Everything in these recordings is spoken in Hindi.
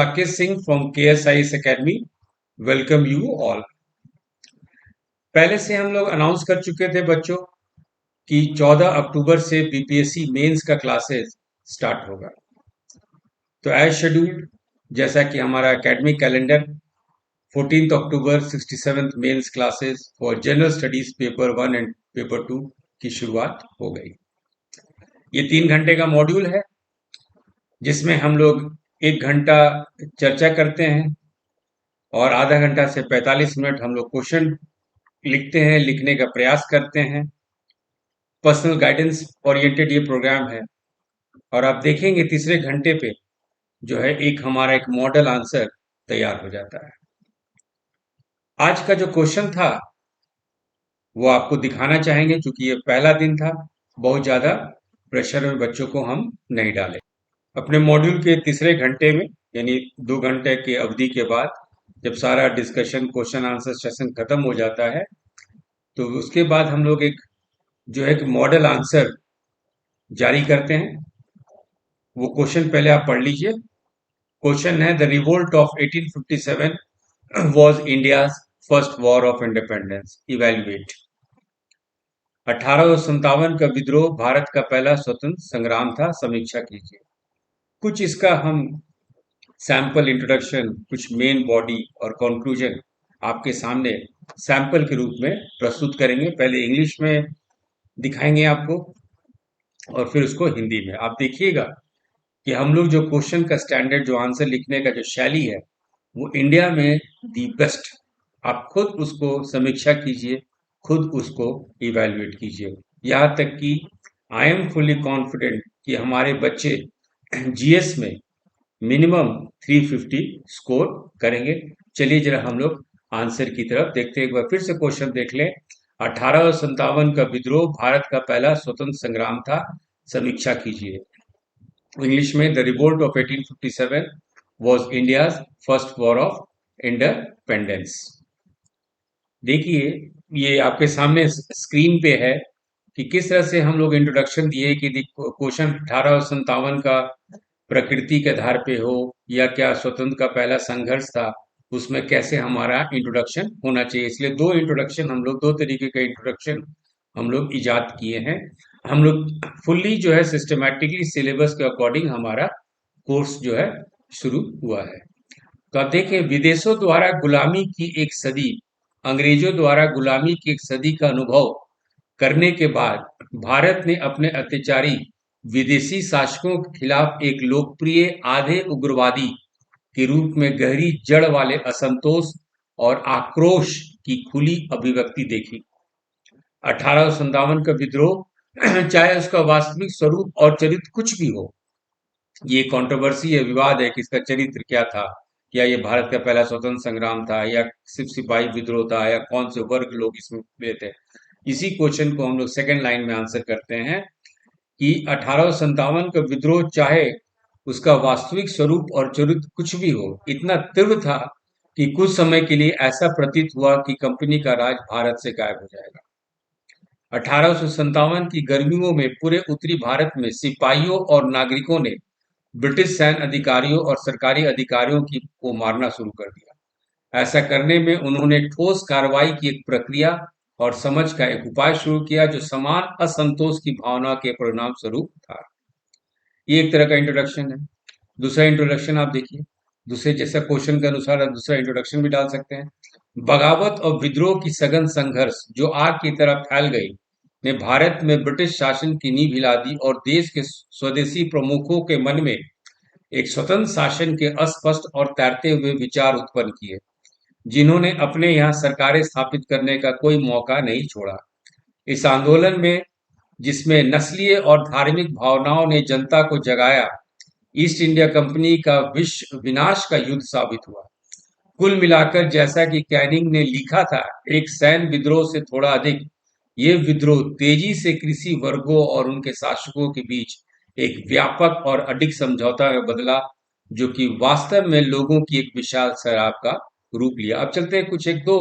Rakesh Singh from KSIS Academy. Welcome you all. पहले से हम लोग अनाउंस कर चुके थे बच्चों कि 14 अक्टूबर से बीपीएससी मेंस का क्लासेस स्टार्ट होगा। तो एज शेड्यूल्ड, जैसा कि हमारा एकेडमिक कैलेंडर, 14 अक्टूबर 67th mains classes for general studies paper 1 and paper 2 की शुरुआत हो गई। ये 3 घंटे का मॉड्यूल है जिसमें हम लोग 1 घंटा चर्चा करते हैं और आधा घंटा से 45 मिनट हम लोग क्वेश्चन लिखते हैं, लिखने का प्रयास करते हैं। पर्सनल गाइडेंस ओरिएंटेड ये प्रोग्राम है और आप देखेंगे तीसरे घंटे पे जो है हमारा एक मॉडल आंसर तैयार हो जाता है। आज का जो क्वेश्चन था वो आपको दिखाना चाहेंगे, क्योंकि ये पहला दिन था। बहुत ज्यादा प्रेशर में बच्चों को हम नहीं डालें। अपने मॉड्यूल के तीसरे घंटे में, यानी 2 घंटे की अवधि के बाद, जब सारा डिस्कशन क्वेश्चन आंसर सेशन खत्म हो जाता है, तो उसके बाद हम लोग एक मॉडल आंसर जारी करते हैं। वो क्वेश्चन पहले आप पढ़ लीजिए। क्वेश्चन है, the revolt of 1857 was India's first war of independence, evaluate. 1857 का विद्रोह भारत का पहला स्वतंत्र संग्राम था, समीक्षा कीजिए। कुछ इसका हम सैंपल इंट्रोडक्शन, कुछ मेन बॉडी और कंक्लूजन आपके सामने सैंपल के रूप में प्रस्तुत करेंगे। पहले इंग्लिश में दिखाएंगे आपको और फिर उसको हिंदी में। आप देखिएगा कि हम लोग जो क्वेश्चन का स्टैंडर्ड, जो आंसर लिखने का जो शैली है, वो इंडिया में दी बेस्ट। आप खुद उसको समीक्षा कीजिए, खुद उसको इवैल्यूएट कीजिए। यहाँ तक कि आई एम फुली कॉन्फिडेंट कि हमारे बच्चे जीएस में मिनिमम 350 स्कोर करेंगे। चलिए जरा हम लोग आंसर की तरफ देखते हैं। एक बार फिर से क्वेश्चन देख लें। 1857 का विद्रोह भारत का पहला स्वतंत्र संग्राम था, समीक्षा कीजिए। इंग्लिश में, the revolt of 1857 was India's first war of independence. देखिए, ये आपके सामने स्क्रीन पे है कि किस तरह से हम लोग इंट्रोडक्शन दिए कि क्वेश्चन 1857 का प्रकृति के आधार पे हो या क्या स्वतंत्र का पहला संघर्ष था, उसमें कैसे हमारा इंट्रोडक्शन होना चाहिए। इसलिए दो तरीके का इंट्रोडक्शन हम लोग इजाद किए हैं। हम लोग फुल्ली जो है सिस्टमैटिकली सिलेबस के अकॉर्डिंग हमारा कोर्स जो है शुरू हुआ है। तो आप देखें, विदेशों द्वारा गुलामी की एक सदी, अंग्रेजों द्वारा गुलामी की एक सदी का अनुभव करने के बाद भारत ने अपने अत्याचारी विदेशी शासकों के खिलाफ एक लोकप्रिय आधे उग्रवादी के रूप में गहरी जड़ वाले असंतोष और आक्रोश की खुली अभिव्यक्ति देखी। 1857 का विद्रोह चाहे उसका वास्तविक स्वरूप और चरित्र कुछ भी हो, ये कंट्रोवर्सी है, विवाद है कि इसका चरित्र क्या था, क्या ये भारत का पहला स्वतंत्र संग्राम था या सिर्फ सिपाही विद्रोह था या कौन से वर्ग लोग इसमें हुए थे। इसी क्वेश्चन को हम लोग सेकंड लाइन में आंसर करते हैं कि 1857 का विद्रोह चाहे उसका वास्तविक स्वरूप और चरित्र कुछ भी हो, इतना तीव्र था कि कुछ समय के लिए ऐसा प्रतीत हुआ कि कंपनी का राज भारत से गायब हो जाएगा। 1857 की गर्मियों में पूरे उत्तरी भारत में सिपाहियों और नागरिकों ने ब्रिटिश सैन्य अधिकारियों और सरकारी अधिकारियों को मारना शुरू कर दिया। ऐसा करने में उन्होंने ठोस कार्रवाई की एक प्रक्रिया और समझ का एक उपाय शुरू किया जो समान असंतोष की भावना के परिणाम स्वरूप था। ये एक तरह का इंट्रोडक्शन है। दूसरा इंट्रोडक्शन आप देखिए, दूसरे जैसा क्वेश्चन के अनुसार आप दूसरा इंट्रोडक्शन भी डाल सकते हैं। बगावत और विद्रोह की सघन संघर्ष जो आग की तरह फैल गई ने भारत में ब्रिटिश शासन की नींव हिला दी और देश के स्वदेशी प्रमुखों के मन में एक स्वतंत्र शासन के अस्पष्ट और तैरते हुए विचार उत्पन्न किए, जिन्होंने अपने यहाँ सरकारें स्थापित करने का कोई मौका नहीं छोड़ा। इस आंदोलन में, जिसमें नस्लीय और धार्मिक भावनाओं ने जनता को जगाया, ईस्ट इंडिया कंपनी का विश्व विनाश का युद्ध साबित हुआ। कुल मिलाकर, जैसा कि कैनिंग ने लिखा था, एक सैन्य विद्रोह से थोड़ा अधिक, ये विद्रोह तेजी से कृषि वर्गों और उनके शासकों के बीच एक व्यापक और अडिग समझौता में बदला, जो कि वास्तव में लोगों की एक विशाल शराब का रूप लिया। अब चलते हैं, कुछ एक दो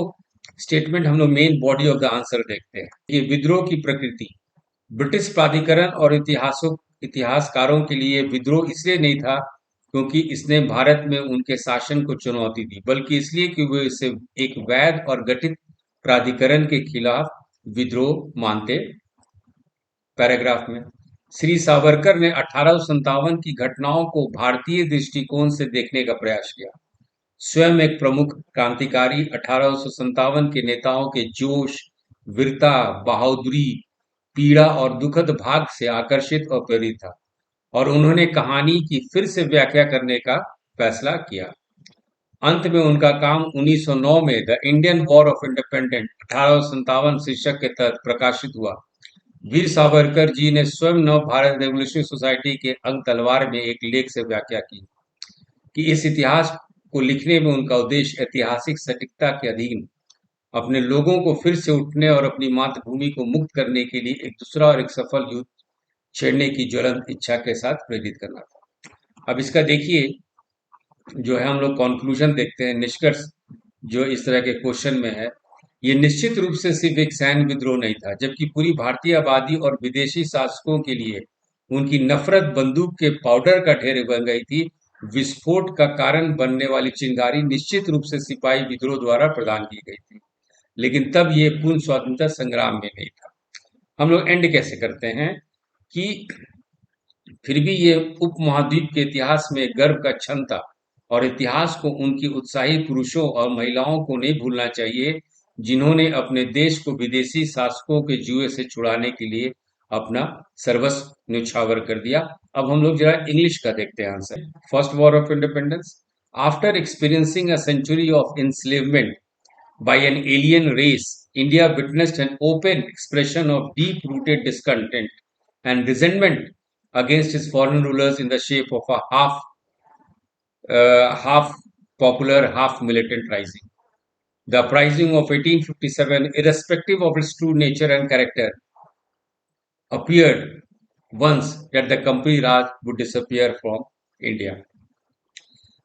स्टेटमेंट हम लोग main body of the answer देखते हैं। ये विद्रोह की प्रकृति, ब्रिटिश प्राधिकरण और इतिहासकारों के लिए विद्रोह इसलिए नहीं था क्योंकि इसने भारत में उनके शासन को चुनौती दी, बल्कि इसलिए कि वे इसे एक वैध और गठित प्राधिकरण के खिलाफ विद्रोह मानते। पैराग्राफ में श्री सावरकर ने 1857 की घटनाओं को भारतीय दृष्टिकोण से देखने का प्रयास किया। स्वयं एक प्रमुख क्रांतिकारी 1857 के नेताओं के जोश, वीरता, बहादुरी, पीड़ा और दुखद भाग से आकर्षित और प्रेरित था, और उन्होंने कहानी की फिर से व्याख्या करने का फैसला किया। अंत में उनका काम 1909 में the Indian war of independence 1857 शीर्षक के तहत प्रकाशित हुआ। वीर सावरकर जी ने स्वयं नव भारत रेवोल्यूशनरी सोसाइटी के अंग तलवार में एक लेख से व्याख्या की कि इस इतिहास को लिखने में उनका उद्देश्य ऐतिहासिक सटीकता के अधीन अपने लोगों को फिर से उठने और अपनी मातृभूमि को मुक्त करने के लिए एक दूसरा और एक सफल युद्ध छेड़ने की ज्वलंत इच्छा के साथ प्रेरित करना था। अब इसका देखिए, जो है हम लोग कंक्लूजन देखते हैं, निष्कर्ष जो इस तरह के क्वेश्चन में है। ये निश्चित रूप से सिर्फ एक सैन्य विद्रोह नहीं था, जबकि पूरी भारतीय आबादी और विदेशी शासकों के लिए उनकी नफरत बंदूक के पाउडर का ढेर बन गई थी। विस्फोट का कारण बनने वाली चिंगारी निश्चित रूप से सिपाही विद्रोह द्वारा प्रदान की गई थी, लेकिन तब ये पूर्ण स्वतंत्रता संग्राम में नहीं था। हम लोग एंड कैसे करते हैं कि फिर भी ये उपमहाद्वीप के इतिहास में गर्व का क्षण था, और इतिहास को उनकी उत्साही पुरुषों और महिलाओं को नहीं भूलना चाहिए, जिन्होंने अपने देश को विदेशी शासकों के जुए से छुड़ाने के लिए अपना सर्वस्व न्यौछावर कर दिया। अब हम लोग जरा इंग्लिश का देखते हैं answer. First war of independence. After experiencing a century of enslavement by an alien race, India witnessed an open expression of deep-rooted discontent and resentment against its foreign rulers in the shape of a half popular, half militant rising. The uprising of 1857, irrespective of its true nature and character, appeared once that the Company Raj would disappear from India.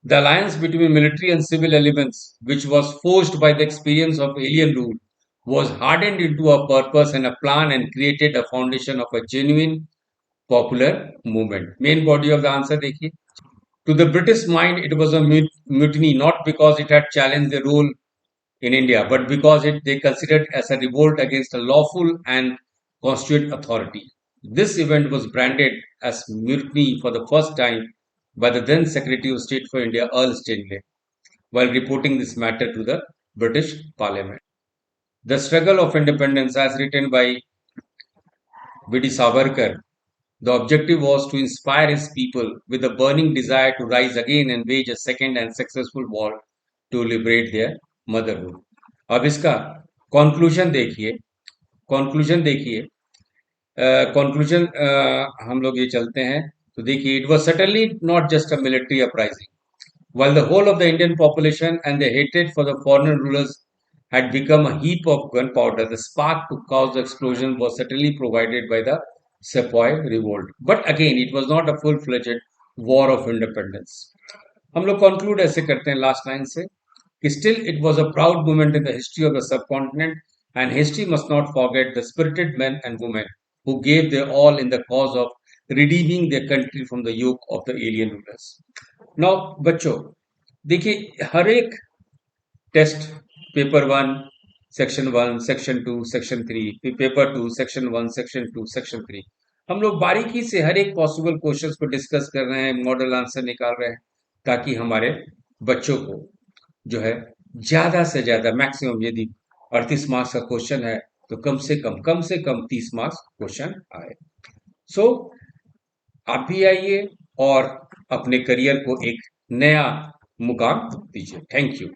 The alliance between military and civil elements, which was forged by the experience of alien rule, was hardened into a purpose and a plan and created a foundation of a genuine popular movement. Main body of the answer देखिए. To the British mind, it was a mutiny not because it had challenged the rule in India, but because they considered as a revolt against a lawful and constituted authority. This event was branded as mutiny for the first time by the then Secretary of State for India, Earl Stanley, while reporting this matter to the British Parliament. The struggle of independence, as written by V.D. Savarkar, the objective was to inspire his people with a burning desire to rise again and wage a second and successful war to liberate their motherhood. अब इसका कंक्लूजन देखिए, कंक्लूजन देखिए, कंक्लूजन हम लोग ये चलते हैं तो देखिए, it was certainly not just a military uprising. While the whole of the Indian population and their hatred for the foreign rulers had become a heap of gunpowder, the spark to cause the explosion was certainly provided by the Sepoy revolt. But again, it was not a full-fledged war of independence. हम लोग conclude ऐसे करते हैं लास्ट लाइन से कि still it was a proud moment in the history of the subcontinent, and history must not forget the spirited men and women who gave their all in the cause of redeeming their country from the yoke of the alien rulers. Now, बच्चों देखिए, हर एक test, paper 1 section 1, section 2, section 3, फिर पेपर 2 सेक्शन 1, सेक्शन 2, सेक्शन 3, हम लोग बारीकी से हर एक पॉसिबल क्वेश्चंस को डिस्कस कर रहे हैं, मॉडल आंसर निकाल रहे हैं, ताकि हमारे बच्चों को जो है ज्यादा से ज्यादा मैक्सिमम, यदि 38 मार्क्स का क्वेश्चन है तो कम से कम 30 मार्क्स क्वेश्चन आए. सो आप भी आइए और अपने करियर को एक नया मुकाम दीजिए. Thank you.